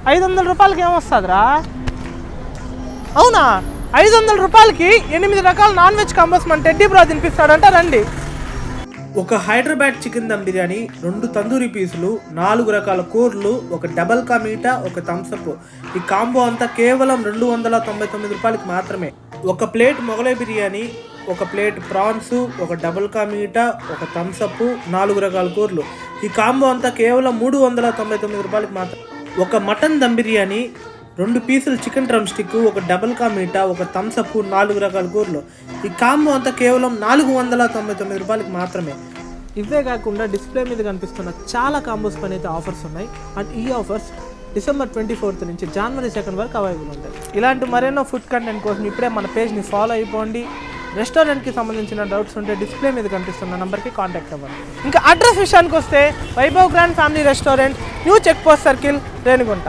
500 రూపాయలకి ఏమొస్తుందిరా? అవునా, 500 రూపాయలకి 8 రకాల నాన్ వెజ్ కాంబోస్ మన టెడ్డీ బ్రో తినిపిస్తాడంట. రండి. ఒక హైదరాబాద్ చికెన్ దమ్ బిర్యానీ, 2 తందూరి పీసులు, 4 రకాల కూరలు, ఒక డబల్ కా మీటా, ఒక థమ్స్అప్. ఈ కాంబో అంతా కేవలం 299 రూపాయలకి మాత్రమే. ఒక ప్లేట్ మొగలై బిర్యానీ, ఒక ప్లేట్ ప్రాన్స్, ఒక డబల్ కా మీటా, ఒక థమ్స్అప్, 4 రకాల కూరలు. ఈ కాంబో అంతా కేవలం 399 రూపాయలకి మాత్రమే. ఒక మటన్ దమ్ బిర్యానీ, 2 పీసులు చికెన్ డ్రమ్ స్టిక్, ఒక డబల్ కా మీటా, ఒక థమ్స్అప్, 4 రకాల కూరలు. ఈ కాంబో అంతా కేవలం 499 రూపాయలకి మాత్రమే. ఇవే కాకుండా డిస్ప్లే మీద కనిపిస్తున్న చాలా కాంబోస్ పైన అయితే ఆఫర్స్ ఉన్నాయి. అండ్ ఈ ఆఫర్స్ డిసెంబర్ 24 నుంచి జనవరి 2 వరకు అవైలబుల్ ఉంటాయి. ఇలాంటి మరెన్నో ఫుడ్ కంటెంట్ కోసం ఇప్పుడే మన పేజ్ని ఫాలో అయిపోండి. రెస్టారెంట్కి సంబంధించిన డౌట్స్ ఉంటే డిస్ప్లే మీద కనిపిస్తున్న నెంబర్కి కాంటాక్ట్ అవ్వండి. ఇంకా అడ్రస్ విషయానికి వస్తే Vaibhav grand family restaurant, new check post circle, Renigunta.